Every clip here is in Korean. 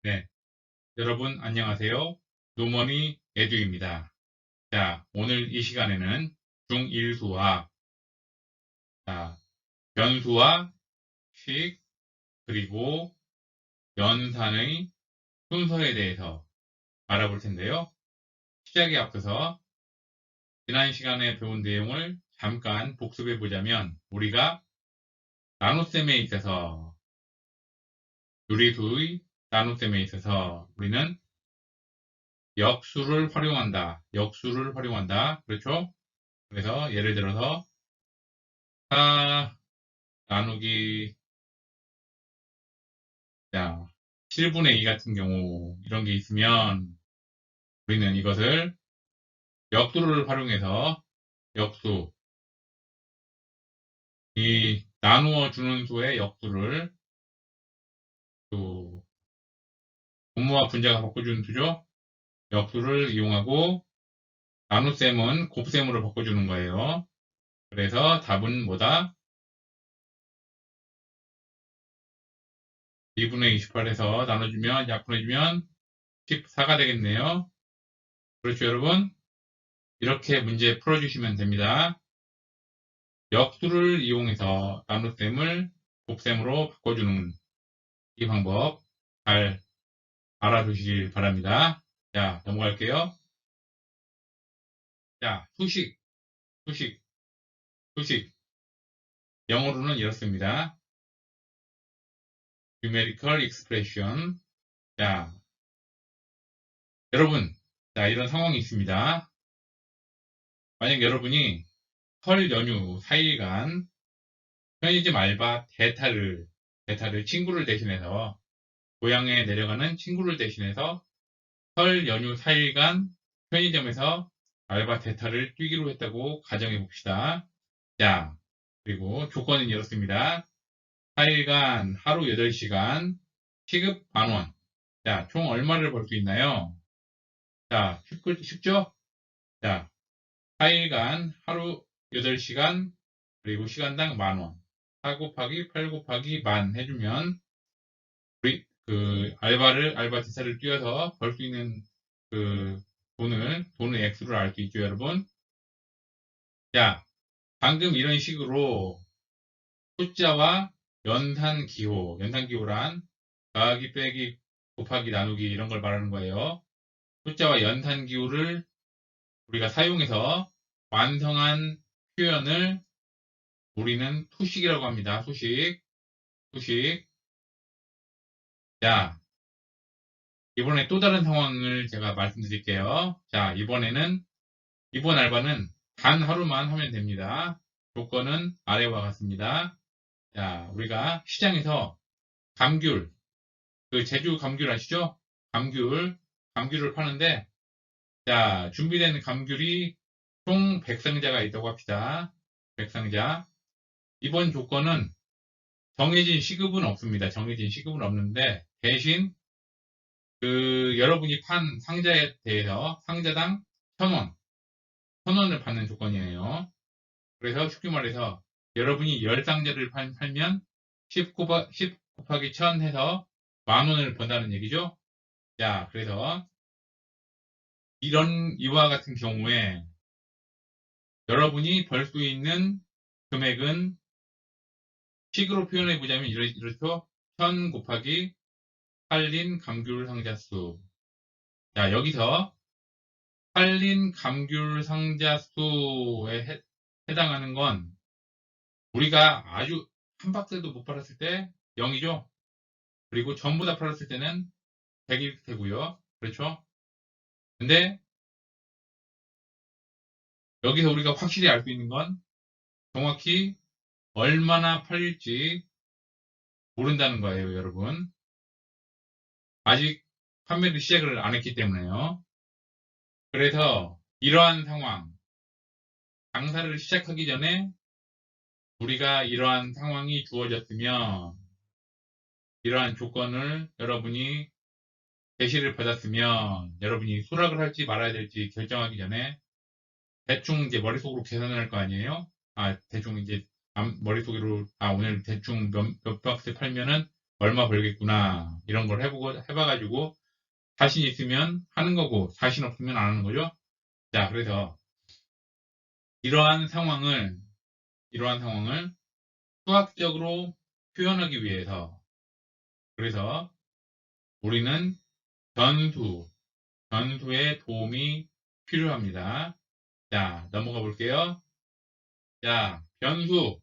네, 여러분 안녕하세요. 노머니 에듀입니다. 자, 오늘 이 시간에는 중1수학, 자, 변수와 식, 그리고 연산의 순서에 대해서 알아볼 텐데요. 시작에 앞서서 지난 시간에 배운 내용을 잠깐 복습해 보자면 우리가 나눗셈에 있어서 유리수의 나눗셈에 있어서 우리는 역수를 활용한다. 역수를 활용한다. 그렇죠? 그래서 예를 들어서 4 나누기 자 7분의 2 같은 경우 이런 게 있으면 우리는 이것을 역수를 활용해서 역수 이 나누어 주는 수의 역수를 또 분모와 분자가 바꿔주는 수죠. 역수를 이용하고 나눗셈은 곱셈으로 바꿔주는 거예요. 그래서 답은 뭐다? 2분의 28에서 나눠주면 약분해주면 14가 되겠네요. 그렇죠, 여러분? 이렇게 문제 풀어주시면 됩니다. 역수를 이용해서 나눗셈을 곱셈으로 바꿔주는 이 방법 잘 알아두시길 바랍니다. 자, 넘어갈게요. 자, 수식, 수식, 수식. 영어로는 이렇습니다. numerical expression. 자, 여러분, 자, 이런 상황이 있습니다. 만약 여러분이 설 연휴 4일간 편의점 알바 대타를 친구를 대신해서 고향에 내려가는 친구를 대신해서 설 연휴 4일간 편의점에서 알바 대타를 뛰기로 했다고 가정해 봅시다. 자, 그리고 조건은 이렇습니다. 4일간 하루 8시간 시급 만원. 자, 총 얼마를 벌 수 있나요? 자, 쉽죠? 자, 4일간 하루 8시간 그리고 시간당 만원. 4 곱하기 8 곱하기 만 해주면 우리 알바 대타를 뛰어서 벌 수 있는 그 돈의 액수를 알 수 있죠, 여러분. 자, 방금 이런 식으로 숫자와 연산기호란 더하기, 빼기, 곱하기, 나누기 이런 걸 말하는 거예요. 숫자와 연산기호를 우리가 사용해서 완성한 표현을 우리는 수식이라고 합니다. 수식. 자, 이번에 또 다른 상황을 제가 말씀드릴게요. 자, 이번 알바는 단 하루만 하면 됩니다. 조건은 아래와 같습니다. 자, 우리가 시장에서 감귤, 제주 감귤 아시죠? 감귤을 파는데, 자, 준비된 감귤이 총 100상자가 있다고 합시다. 100상자. 이번 조건은 정해진 시급은 없습니다. 정해진 시급은 없는데, 대신 여러분이 판 상자에 대해서 상자당 1,000원, 1,000원을 받는 조건이에요. 그래서 쉽게 말해서 여러분이 10상자를 팔면 10 곱하기 1000 해서 만원을 번다는 얘기죠. 자, 그래서 이와 같은 경우에 여러분이 벌 수 있는 금액은 식으로 표현해 보자면 이렇죠. 1000 곱하기 팔린 감귤 상자 수. 자, 여기서 팔린 감귤 상자 수에 해당하는 건 우리가 아주 한 박스도 못 팔았을 때 0이죠. 그리고 전부 다 팔았을 때는 100일 테고요. 그렇죠? 근데 여기서 우리가 확실히 알 수 있는 건 정확히 얼마나 팔릴지 모른다는 거예요, 여러분. 아직 판매를 시작을 안 했기 때문에요. 그래서 이러한 상황, 장사를 시작하기 전에 우리가 이러한 상황이 주어졌으면 이러한 조건을 여러분이 제시를 받았으면 여러분이 수락을 할지 말아야 될지 결정하기 전에 대충 이제 머릿속으로 계산을 할 거 아니에요? 대충 이제 머릿속으로 오늘 대충 몇 박스 팔면은 얼마 벌겠구나. 이런 걸 해봐가지고 자신 있으면 하는 거고 자신 없으면 안 하는 거죠. 자, 그래서 이러한 상황을 수학적으로 표현하기 위해서 그래서 우리는 변수의 도움이 필요합니다. 자, 넘어가 볼게요. 자, 변수,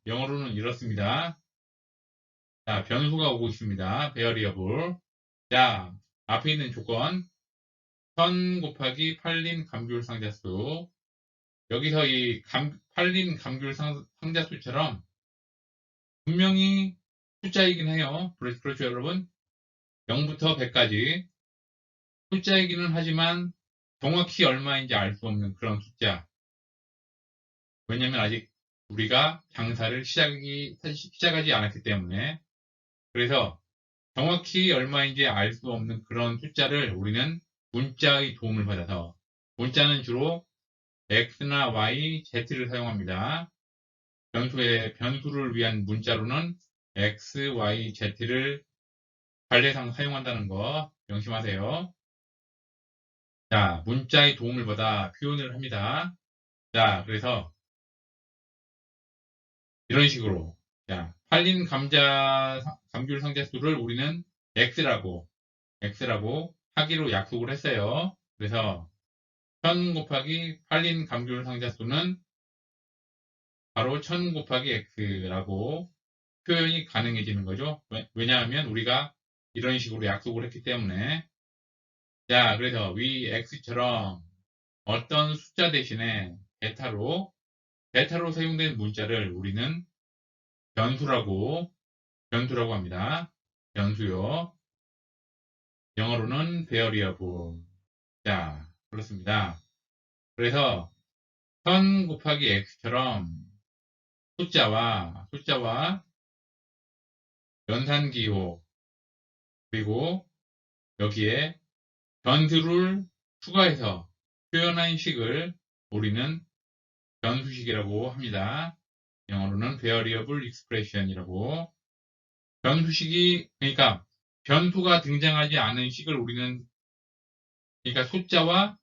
영어로는 이렇습니다. 자, 변수가 오고 있습니다. variable. 자, 앞에 있는 조건, 1000 곱하기 8린 감귤 상자수. 여기서 이 8린 감귤 상자수처럼 분명히 숫자이긴 해요. 그렇죠, 여러분? 0부터 100까지. 숫자이기는 하지만 정확히 얼마인지 알 수 없는 그런 숫자. 왜냐면 아직 우리가 장사를 시작하지 않았기 때문에. 그래서 정확히 얼마인지 알 수 없는 그런 숫자를 우리는 문자의 도움을 받아서 문자는 주로 X나 Y, Z를 사용합니다. 변수를 위한 문자로는 X, Y, Z를 관례상 사용한다는 거 명심하세요. 자, 문자의 도움을 받아 표현을 합니다. 자, 그래서 이런 식으로 자, 팔린 감귤 상자수를 우리는 X라고 하기로 약속을 했어요. 그래서 1000 곱하기 팔린 감귤 상자수는 바로 1000 곱하기 X라고 표현이 가능해지는 거죠. 왜냐하면 우리가 이런 식으로 약속을 했기 때문에 자, 그래서 위 X처럼 어떤 숫자 대신에 베타로 사용된 문자를 우리는 변수라고 합니다. 변수요. 영어로는 variable. 자, 그렇습니다. 그래서 1000 곱하기 x처럼 숫자와 연산기호 그리고 여기에 변수를 추가해서 표현한 식을 우리는 변수식이라고 합니다. 영어로는 variable expression이라고 그러니까 변수가 등장하지 않은 식을 우리는 그러니까 숫자와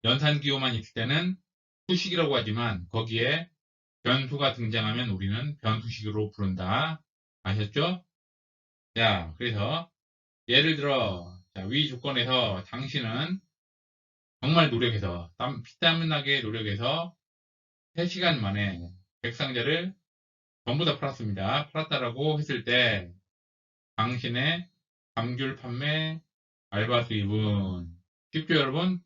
연산기호만 있을 때는 수식이라고 하지만 거기에 변수가 등장하면 우리는 변수식으로 부른다. 아셨죠? 자, 그래서 예를 들어 위 조건에서 당신은 정말 피땀 나게 노력해서 3시간 만에 백상자를 전부 다 팔았다라고 했을 때 당신의 감귤 판매 알바 수입은 쉽죠, 여러분?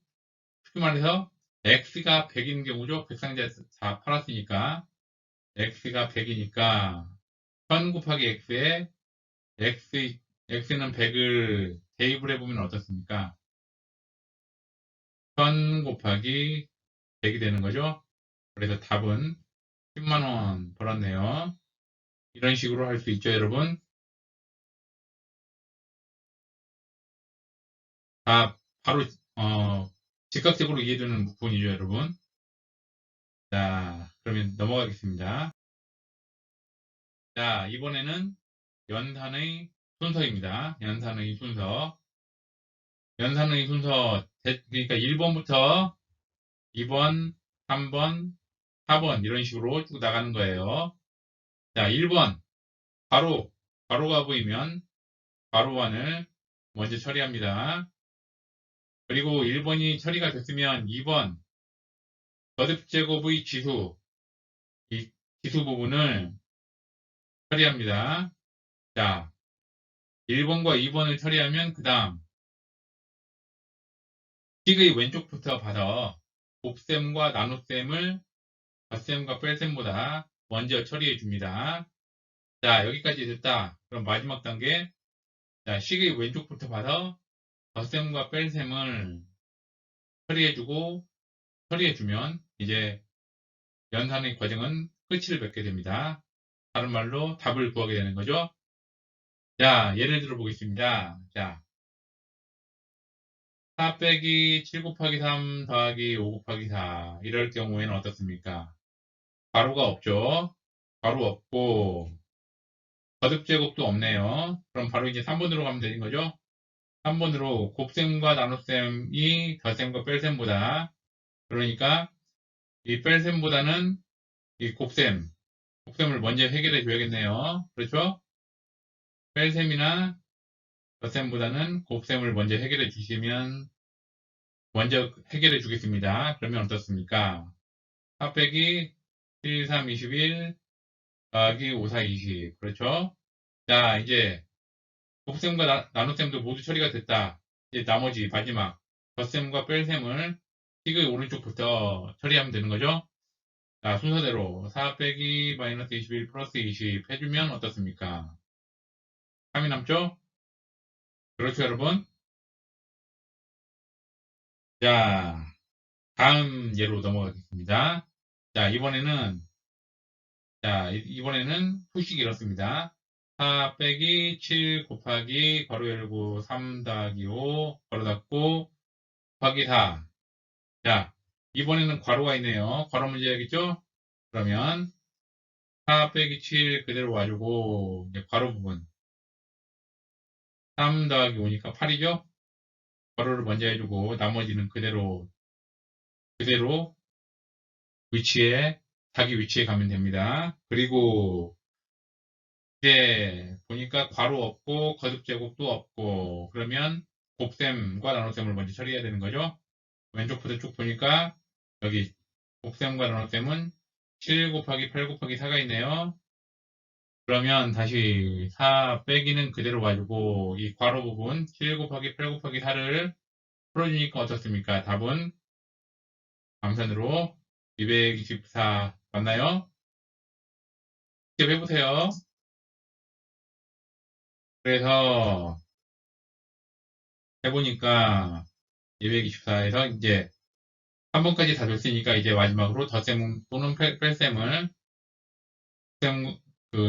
쉽게 말해서 X가 100인 경우죠. 백상자 다 팔았으니까 X가 100이니까 1000 곱하기 X에 X는 100을 대입을 해보면 어떻습니까? 1000 곱하기 100이 되는 거죠. 그래서 답은 10만원 벌었네요. 이런 식으로 할 수 있죠, 여러분. 다 바로 즉각적으로 이해되는 부분이죠, 여러분. 자, 그러면 넘어가겠습니다. 자, 이번에는 연산의 순서입니다. 연산의 순서, 그러니까 1번부터 2번, 3번, 4번 이런 식으로 쭉 나가는 거예요. 자, 1번 가로가 보이면 가로원을 먼저 처리합니다. 그리고 1번이 처리가 됐으면 2번 거듭제곱의 이 지수 부분을 처리합니다. 자, 1번과 2번을 처리하면 그 다음 식의 왼쪽부터 봐서 곱셈과 나눗셈을 덧셈과 뺄셈보다 먼저 처리해 줍니다. 자, 여기까지 됐다. 그럼 마지막 단계. 자, 식의 왼쪽부터 봐서 덧셈과 뺄셈을 처리해주면 이제 연산의 과정은 끝을 맺게 됩니다. 다른 말로 답을 구하게 되는 거죠. 자, 예를 들어 보겠습니다. 자, 4 빼기 7 곱하기 3 더하기 5 곱하기 4 이럴 경우에는 어떻습니까? 가로가 없죠. 가로 없고 거듭제곱도 없네요. 그럼 바로 이제 3번으로 가면 되는 거죠. 3번으로 곱셈과 나눗셈이 덧셈과 뺄셈보다, 그러니까 이 뺄셈보다는 이 곱셈을 먼저 해결해 줘야겠네요. 그렇죠? 뺄셈이나 덧셈보다는 곱셈을 먼저 해결해 주시면 먼저 해결해 주겠습니다. 그러면 어떻습니까? 4 빼기 7, 3, 21 더하기 5, 4, 20. 그렇죠? 자, 이제 곱셈과 나눗셈도 모두 처리가 됐다. 이제 나머지 마지막 덧셈과 뺄셈을 식의 오른쪽부터 처리하면 되는 거죠? 자, 순서대로 4 빼기 마이너스 21 플러스 20 해주면 어떻습니까? 3이 남죠? 그렇죠, 여러분? 자, 다음 예로 넘어가겠습니다. 자, 이번에는 수식이 이렇습니다. 4 빼기 7 곱하기 괄호 열고 3 더하기 5 괄호 닫고 곱하기 4. 자, 이번에는 괄호가 있네요. 괄호 문제야겠죠? 그러면 4 빼기 7 그대로 와주고 이제 괄호 부분 3 더하기 5니까 8이죠? 괄호를 먼저 해주고 나머지는 그대로 자기 위치에 가면 됩니다. 그리고 이제 보니까 괄호 없고 거듭제곱도 없고 그러면 곱셈과 나눗셈을 먼저 처리해야 되는 거죠. 왼쪽부터 쭉 보니까 여기 곱셈과 나눗셈은 7 곱하기 8 곱하기 4가 있네요. 그러면 다시 4 빼기는 그대로 가지고 이 괄호 부분 7 곱하기 8 곱하기 4를 풀어주니까 어떻습니까? 답은 감산으로 224 맞나요? 직접 해보세요. 그래서 해보니까 224에서 이제 3번까지 다 됐으니까 이제 마지막으로 덧셈 또는 뺄셈을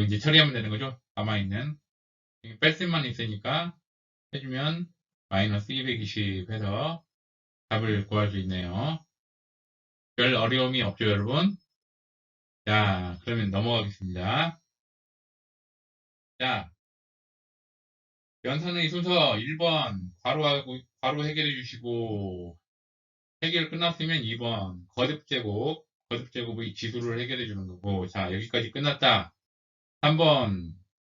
이제 처리하면 되는 거죠. 남아있는 뺄셈만 있으니까 해주면 마이너스 220 해서 답을 구할 수 있네요. 별 어려움이 없죠, 여러분? 자, 그러면 넘어가겠습니다. 자, 연산의 순서 1번 괄호 해결해 주시고 해결 끝났으면 2번 거듭제곱의 지수를 해결해 주는 거고 자, 여기까지 끝났다. 3번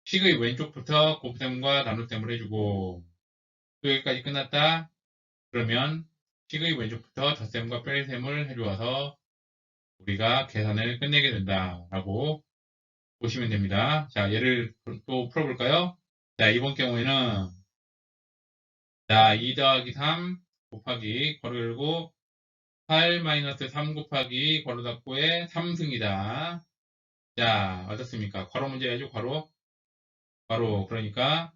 식의 왼쪽부터 곱셈과 나눗셈을 해주고 여기까지 끝났다. 그러면 식의 왼쪽부터 덧셈과 뺄셈을 해주어서 우리가 계산을 끝내게 된다라고 보시면 됩니다. 자, 예를 또 풀어볼까요? 자, 이번 경우에는 자, 2 더하기 3 곱하기 괄호 열고 8 마이너스 3 곱하기 괄호 닫고의 3승이다. 자, 어떻습니까? 괄호 문제 해야죠, 괄호. 그러니까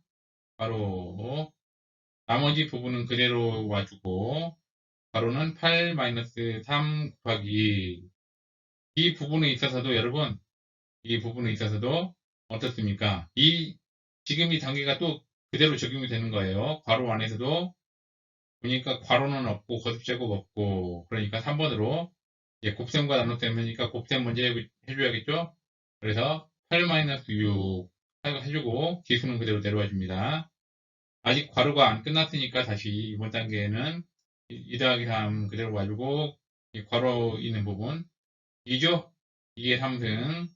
괄호 나머지 부분은 그대로 와주고 괄호는 8 마이너스 3 곱하기 이 부분에 있어서도 여러분 이 부분에 있어서도 어떻습니까? 지금 이 단계가 또 그대로 적용이 되는 거예요. 괄호 안에서도 보니까 괄호는 없고 거듭제곱 없고 그러니까 3번으로 이제 곱셈과 나눗셈 하니까 곱셈 먼저 해줘야겠죠? 그래서 8-6 해주고 기수는 그대로 내려와 줍니다. 아직 괄호가 안 끝났으니까 다시 이번 단계에는 2 더하기 3 그대로 와주고 괄호 있는 부분 2죠? 2의 3승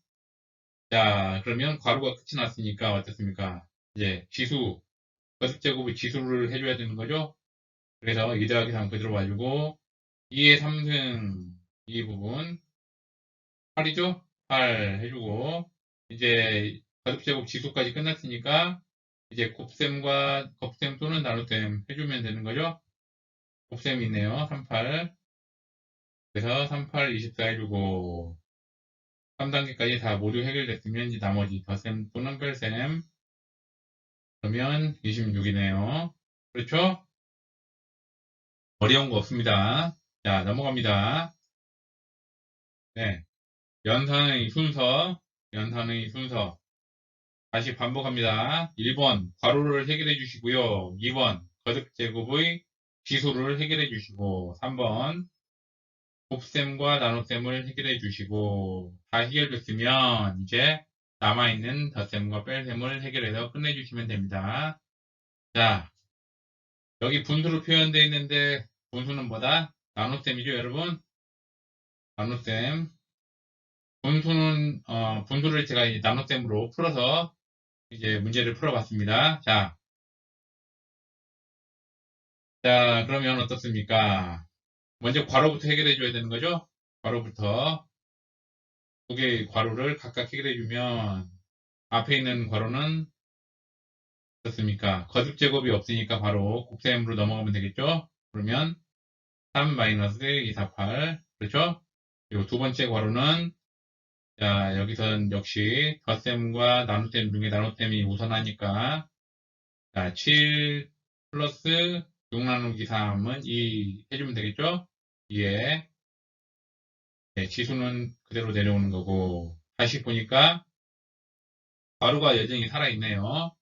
자 그러면 괄호가 끝이 났으니까 어떻습니까? 이제 거듭제곱의 지수를 해줘야 되는 거죠? 그래서 2 더하기 3 그대로 와주고 2의 3승 이 부분 8이죠? 8 해주고 이제 거듭제곱 지수까지 끝났으니까 이제 곱셈 또는 나눗셈 해주면 되는 거죠? 곱셈이 있네요. 38 그래서 38, 24 해주고 3단계까지 다 모두 해결됐으면 이제 나머지 덧셈 또는 뺄셈 그러면 26이네요. 그렇죠? 어려운 거 없습니다. 자, 넘어갑니다. 네. 연산의 순서. 다시 반복합니다. 1번, 괄호를 해결해 주시고요. 2번, 거듭제곱의 지수를 해결해 주시고, 3번, 곱셈과 나눗셈을 해결해 주시고, 다 해결됐으면, 이제 남아있는 덧셈과 뺄셈을 해결해서 끝내주시면 됩니다. 자, 여기 분수로 표현되어 있는데 분수는 뭐다? 나눗셈이죠, 여러분? 나눗셈. 분수를 제가 이제 나눗셈으로 풀어서 이제 문제를 풀어봤습니다. 자, 그러면 어떻습니까? 먼저 괄호부터 해결해 줘야 되는 거죠? 괄호부터. 두 개의 괄호를 각각 해결해 주면 앞에 있는 괄호는 어떻습니까? 거듭 제곱이 없으니까 바로 곱셈으로 넘어가면 되겠죠? 그러면 3-248 그렇죠? 그리고 두 번째 괄호는 자 여기선 역시 덧셈과 나눗셈 중에 나눗셈이 우선하니까 자, 7 플러스 6 나누기 3은 2 해주면 되겠죠? 2에 네, 지수는 그대로 내려오는 거고 다시 보니까 괄호가 여전히 살아있네요.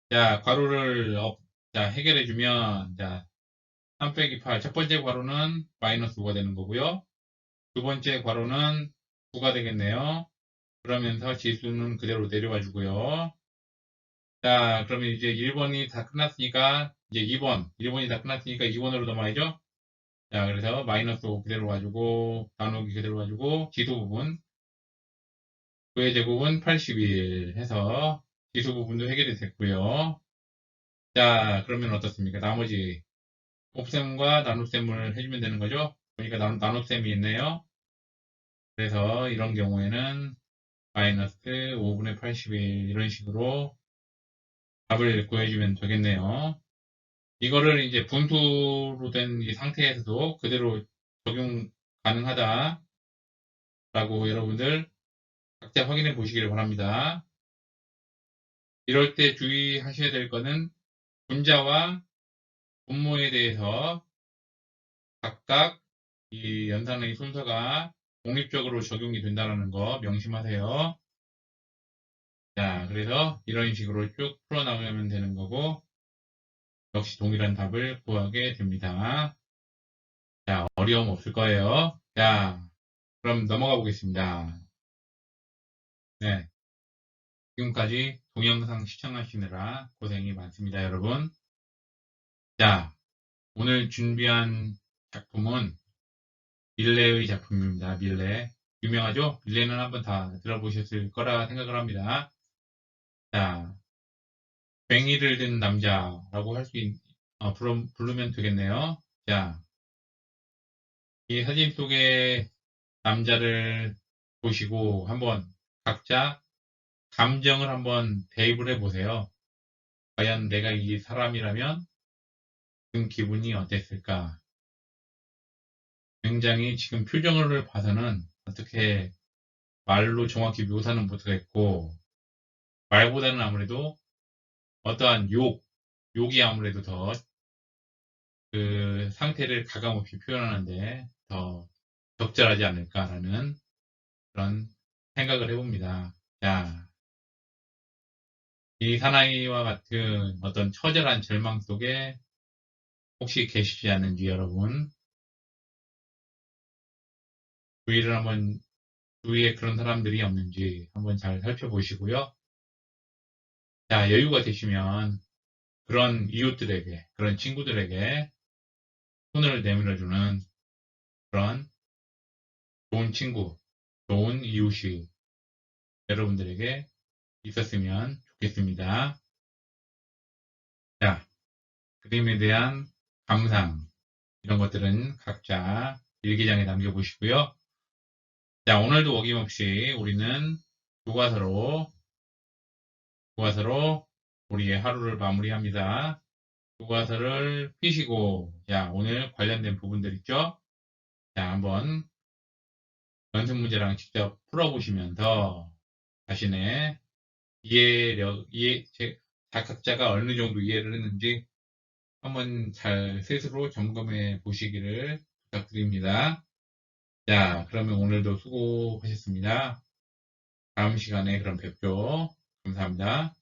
자, 괄호를 해결해주면 자, 3 빼기 8. 첫 번째 괄호는 마이너스 5가 되는 거고요. 두 번째 괄호는 9가 되겠네요. 그러면서 지수는 그대로 내려와 주고요. 자, 그러면 이제 1번이 다 끝났으니까 이제 1번이 다 끝났으니까 2번으로 넘어가야죠. 자, 그래서 마이너스 5 그대로 가지고 나누기 그대로 가지고 지수 부분 9의 제곱은 81 해서 지수 부분도 해결이 됐고요. 자, 그러면 어떻습니까? 나머지 곱셈과 나눗셈을 해주면 되는 거죠. 보니까 나눗셈이 있네요. 그래서 이런 경우에는 마이너스 5분의 81 이런 식으로 답을 구해주면 되겠네요. 이거를 이제 분수로 된 이 상태에서도 그대로 적용 가능하다라고 여러분들 각자 확인해 보시길 바랍니다. 이럴 때 주의하셔야 될 거는 분자와 분모에 대해서 각각 이 연산의 순서가 독립적으로 적용이 된다는 거 명심하세요. 자, 그래서 이런 식으로 쭉 풀어나가면 되는 거고 역시 동일한 답을 구하게 됩니다. 자, 어려움 없을 거예요. 자, 그럼 넘어가 보겠습니다. 네, 지금까지 동영상 시청하시느라 고생이 많습니다, 여러분. 자, 오늘 준비한 작품은 밀레의 작품입니다. 밀레. 유명하죠? 밀레는 한번 다 들어보셨을 거라 생각을 합니다. 자, 괭이를 든 남자라고 부르면 되겠네요. 자, 이 사진 속의 남자를 보시고 한번 각자 감정을 한번 대입을 해보세요. 과연 내가 이 사람이라면 그 기분이 어땠을까? 굉장히 지금 표정을 봐서는 어떻게 말로 정확히 묘사는 못하겠고 말보다는 아무래도 어떠한 욕이 아무래도 더 그 상태를 가감없이 표현하는데 더 적절하지 않을까라는 그런 생각을 해봅니다. 자, 이 사나이와 같은 어떤 처절한 절망 속에 혹시 계시지 않는지 여러분 주위에 그런 사람들이 없는지 한번 잘 살펴보시고요. 자, 여유가 되시면 그런 이웃들에게, 그런 친구들에게 손을 내밀어주는 그런 좋은 친구, 좋은 이웃이 여러분들에게 있었으면 좋겠습니다. 자, 그림에 대한 감상, 이런 것들은 각자 일기장에 남겨보시고요. 자, 오늘도 어김없이 우리는 교과서로 우리의 하루를 마무리합니다. 교과서를 펴시고, 자, 오늘 관련된 부분들 있죠? 자, 한번 연습 문제랑 직접 풀어보시면서 자신의 각자가 어느 정도 이해를 했는지 한번 잘 스스로 점검해 보시기를 부탁드립니다. 자, 그러면 오늘도 수고하셨습니다. 다음 시간에 그럼 뵙죠. 감사합니다.